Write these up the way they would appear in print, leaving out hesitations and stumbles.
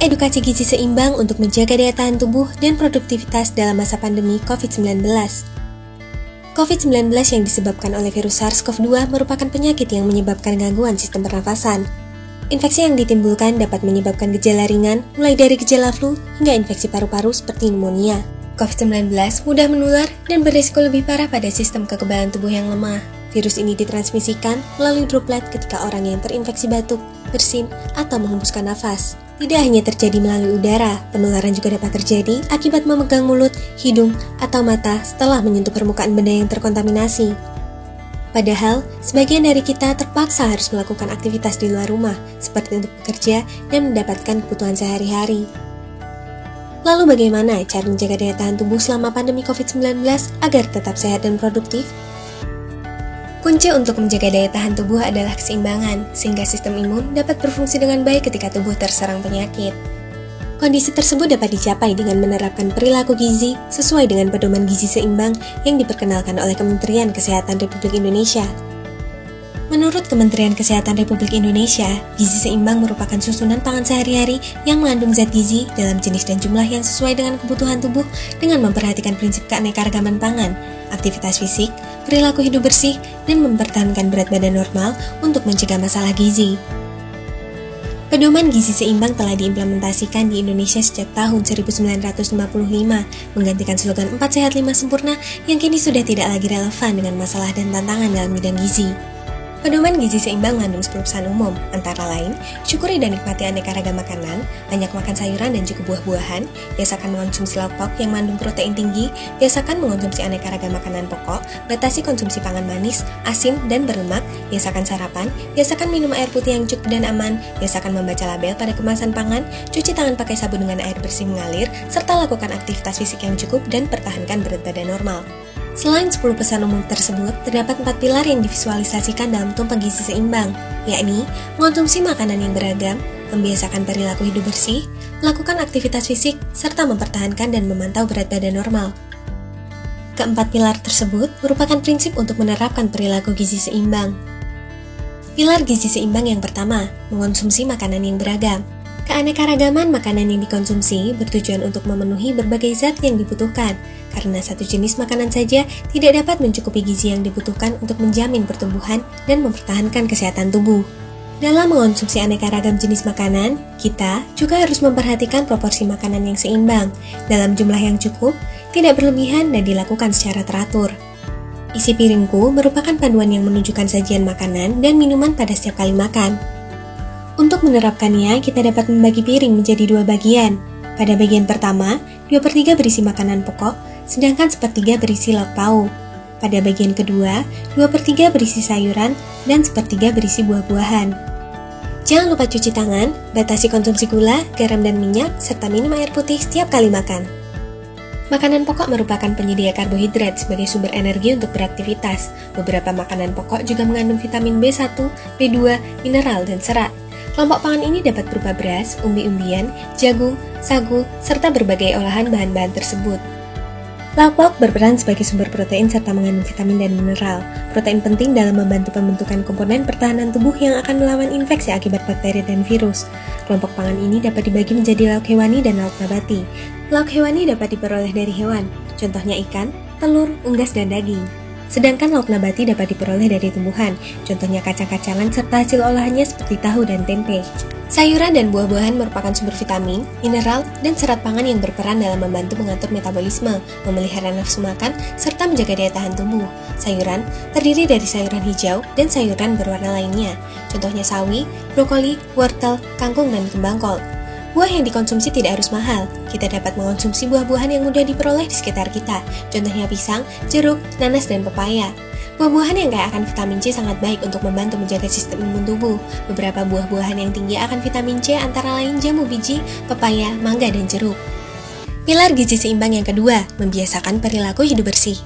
Edukasi gizi seimbang untuk menjaga daya tahan tubuh dan produktivitas dalam masa pandemi COVID-19. COVID-19 yang disebabkan oleh virus SARS-CoV-2 merupakan penyakit yang menyebabkan gangguan sistem pernafasan. Infeksi yang ditimbulkan dapat menyebabkan gejala ringan, mulai dari gejala flu hingga infeksi paru-paru seperti pneumonia. COVID-19 mudah menular dan berisiko lebih parah pada sistem kekebalan tubuh yang lemah. Virus ini ditransmisikan melalui droplet ketika orang yang terinfeksi batuk, bersin, atau menghembuskan nafas. Tidak hanya terjadi melalui udara, penularan juga dapat terjadi akibat memegang mulut, hidung, atau mata setelah menyentuh permukaan benda yang terkontaminasi. Padahal, sebagian dari kita terpaksa harus melakukan aktivitas di luar rumah, seperti untuk bekerja dan mendapatkan kebutuhan sehari-hari. Lalu bagaimana cara menjaga daya tahan tubuh selama pandemi COVID-19 agar tetap sehat dan produktif? Kunci untuk menjaga daya tahan tubuh adalah keseimbangan, sehingga sistem imun dapat berfungsi dengan baik ketika tubuh terserang penyakit. Kondisi tersebut dapat dicapai dengan menerapkan perilaku gizi sesuai dengan pedoman gizi seimbang yang diperkenalkan oleh Kementerian Kesehatan Republik Indonesia. Menurut Kementerian Kesehatan Republik Indonesia, gizi seimbang merupakan susunan pangan sehari-hari yang mengandung zat gizi dalam jenis dan jumlah yang sesuai dengan kebutuhan tubuh dengan memperhatikan prinsip keanekaragaman pangan, aktivitas fisik, perilaku hidup bersih, dan mempertahankan berat badan normal untuk mencegah masalah gizi. Pedoman gizi seimbang telah diimplementasikan di Indonesia sejak tahun 1955, menggantikan slogan 4 sehat 5 sempurna yang kini sudah tidak lagi relevan dengan masalah dan tantangan dalam bidang gizi. Pedoman gizi seimbang mengandung 10 pesan umum, antara lain, syukuri dan nikmati aneka ragam makanan, banyak makan sayuran dan juga buah-buahan, biasakan mengonsumsi lauk pauk yang mengandung protein tinggi, biasakan mengonsumsi aneka ragam makanan pokok, batasi konsumsi pangan manis, asin, dan berlemak, biasakan sarapan, biasakan minum air putih yang cukup dan aman, biasakan membaca label pada kemasan pangan, cuci tangan pakai sabun dengan air bersih mengalir, serta lakukan aktivitas fisik yang cukup dan pertahankan berat badan normal. Selain 10 pesan umum tersebut, terdapat 4 pilar yang divisualisasikan dalam tumpeng gizi seimbang, yakni mengonsumsi makanan yang beragam, membiasakan perilaku hidup bersih, melakukan aktivitas fisik, serta mempertahankan dan memantau berat badan normal. Keempat pilar tersebut merupakan prinsip untuk menerapkan perilaku gizi seimbang. Pilar gizi seimbang yang pertama, mengonsumsi makanan yang beragam. Keanekaragaman makanan yang dikonsumsi bertujuan untuk memenuhi berbagai zat yang dibutuhkan, karena satu jenis makanan saja tidak dapat mencukupi gizi yang dibutuhkan untuk menjamin pertumbuhan dan mempertahankan kesehatan tubuh. Dalam mengonsumsi aneka ragam jenis makanan, kita juga harus memperhatikan proporsi makanan yang seimbang, dalam jumlah yang cukup, tidak berlebihan dan dilakukan secara teratur. Isi piringku merupakan panduan yang menunjukkan sajian makanan dan minuman pada setiap kali makan. Untuk menerapkannya, kita dapat membagi piring menjadi 2 bagian. Pada bagian pertama, 2/3 berisi makanan pokok, sedangkan 1/4 berisi lauk pauk. Pada bagian kedua, 2/3 berisi sayuran, dan 1/4 berisi buah-buahan. Jangan lupa cuci tangan, batasi konsumsi gula, garam dan minyak, serta minum air putih setiap kali makan. Makanan pokok merupakan penyedia karbohidrat sebagai sumber energi untuk beraktivitas. Beberapa makanan pokok juga mengandung vitamin B1, B2, mineral, dan serat. Kelompok pangan ini dapat berupa beras, umbi-umbian, jagung, sagu, serta berbagai olahan bahan-bahan tersebut. Lauk pauk berperan sebagai sumber protein serta mengandung vitamin dan mineral. Protein penting dalam membantu pembentukan komponen pertahanan tubuh yang akan melawan infeksi akibat bakteri dan virus. Kelompok pangan ini dapat dibagi menjadi lauk hewani dan lauk nabati. Lauk hewani dapat diperoleh dari hewan, contohnya ikan, telur, unggas, dan daging. Sedangkan lauk nabati dapat diperoleh dari tumbuhan, contohnya kacang-kacangan serta hasil olahannya seperti tahu dan tempe. Sayuran dan buah-buahan merupakan sumber vitamin, mineral, dan serat pangan yang berperan dalam membantu mengatur metabolisme, memelihara nafsu makan, serta menjaga daya tahan tubuh. Sayuran terdiri dari sayuran hijau dan sayuran berwarna lainnya, contohnya sawi, brokoli, wortel, kangkung, dan kembang kol. Buah yang dikonsumsi tidak harus mahal. Kita dapat mengonsumsi buah-buahan yang mudah diperoleh di sekitar kita, contohnya pisang, jeruk, nanas, dan pepaya. Buah-buahan yang kaya akan vitamin C sangat baik untuk membantu menjaga sistem imun tubuh. Beberapa buah-buahan yang tinggi akan vitamin C antara lain jambu biji, pepaya, mangga, dan jeruk. Pilar gizi seimbang yang kedua, membiasakan perilaku hidup bersih.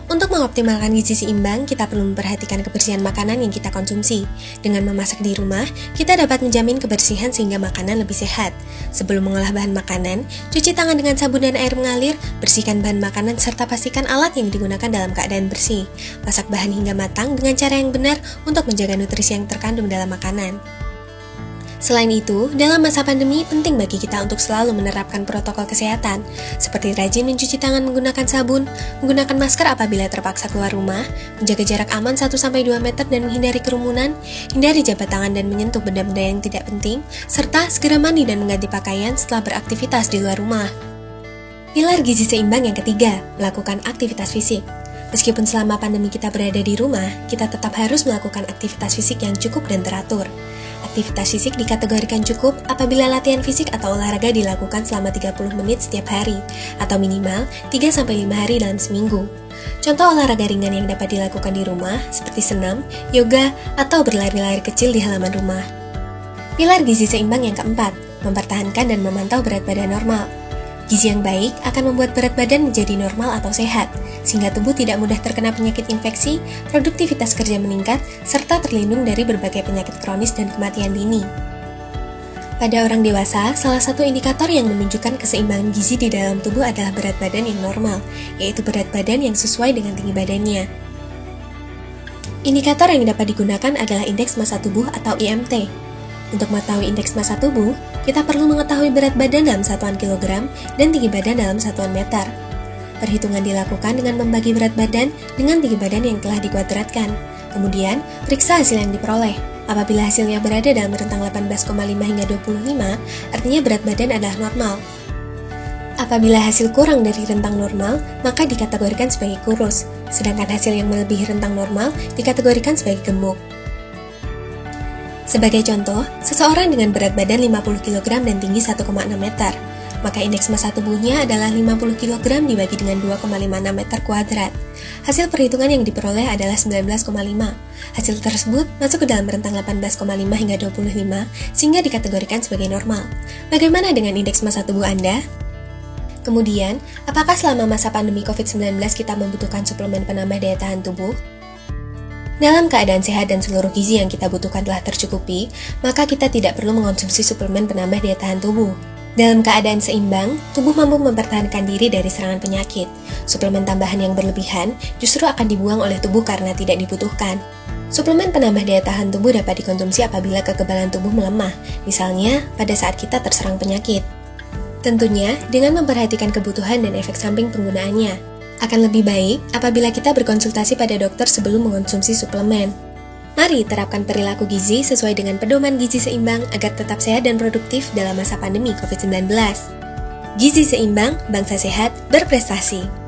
Untuk mengoptimalkan gizi seimbang, kita perlu memperhatikan kebersihan makanan yang kita konsumsi. Dengan memasak di rumah, kita dapat menjamin kebersihan sehingga makanan lebih sehat. Sebelum mengolah bahan makanan, cuci tangan dengan sabun dan air mengalir, bersihkan bahan makanan serta pastikan alat yang digunakan dalam keadaan bersih. Masak bahan hingga matang dengan cara yang benar untuk menjaga nutrisi yang terkandung dalam makanan. Selain itu, dalam masa pandemi penting bagi kita untuk selalu menerapkan protokol kesehatan, seperti rajin mencuci tangan menggunakan sabun, menggunakan masker apabila terpaksa keluar rumah, menjaga jarak aman 1-2 meter dan menghindari kerumunan, hindari jabat tangan dan menyentuh benda-benda yang tidak penting, serta segera mandi dan mengganti pakaian setelah beraktivitas di luar rumah. Pilar gizi seimbang yang ketiga, melakukan aktivitas fisik. Meskipun selama pandemi kita berada di rumah, kita tetap harus melakukan aktivitas fisik yang cukup dan teratur. Aktivitas fisik dikategorikan cukup apabila latihan fisik atau olahraga dilakukan selama 30 menit setiap hari, atau minimal 3-5 hari dalam seminggu. Contoh olahraga ringan yang dapat dilakukan di rumah, seperti senam, yoga, atau berlari-lari kecil di halaman rumah. Pilar gizi seimbang yang keempat, mempertahankan dan memantau berat badan normal. Gizi yang baik akan membuat berat badan menjadi normal atau sehat, sehingga tubuh tidak mudah terkena penyakit infeksi, produktivitas kerja meningkat, serta terlindung dari berbagai penyakit kronis dan kematian dini. Pada orang dewasa, salah satu indikator yang menunjukkan keseimbangan gizi di dalam tubuh adalah berat badan yang normal, yaitu berat badan yang sesuai dengan tinggi badannya. Indikator yang dapat digunakan adalah indeks massa tubuh atau IMT. Untuk mengetahui indeks massa tubuh, kita perlu mengetahui berat badan dalam satuan kilogram dan tinggi badan dalam satuan meter. Perhitungan dilakukan dengan membagi berat badan dengan tinggi badan yang telah dikuadratkan. Kemudian, periksa hasil yang diperoleh. Apabila hasilnya berada dalam rentang 18,5 hingga 25, artinya berat badan adalah normal. Apabila hasil kurang dari rentang normal, maka dikategorikan sebagai kurus, sedangkan hasil yang melebihi rentang normal dikategorikan sebagai gemuk. Sebagai contoh, seseorang dengan berat badan 50 kg dan tinggi 1,6 meter, maka indeks massa tubuhnya adalah 50 kg dibagi dengan 2,56 meter kuadrat. Hasil perhitungan yang diperoleh adalah 19,5. Hasil tersebut masuk ke dalam rentang 18,5 hingga 25, sehingga dikategorikan sebagai normal. Bagaimana dengan indeks massa tubuh Anda? Kemudian, apakah selama masa pandemi COVID-19 kita membutuhkan suplemen penambah daya tahan tubuh? Dalam keadaan sehat dan seluruh gizi yang kita butuhkan telah tercukupi, maka kita tidak perlu mengonsumsi suplemen penambah daya tahan tubuh. Dalam keadaan seimbang, tubuh mampu mempertahankan diri dari serangan penyakit. Suplemen tambahan yang berlebihan justru akan dibuang oleh tubuh karena tidak dibutuhkan. Suplemen penambah daya tahan tubuh dapat dikonsumsi apabila kekebalan tubuh melemah, misalnya pada saat kita terserang penyakit. Tentunya, dengan memperhatikan kebutuhan dan efek samping penggunaannya. Akan lebih baik apabila kita berkonsultasi pada dokter sebelum mengonsumsi suplemen. Mari terapkan perilaku gizi sesuai dengan pedoman gizi seimbang agar tetap sehat dan produktif dalam masa pandemi COVID-19. Gizi seimbang, bangsa sehat, berprestasi.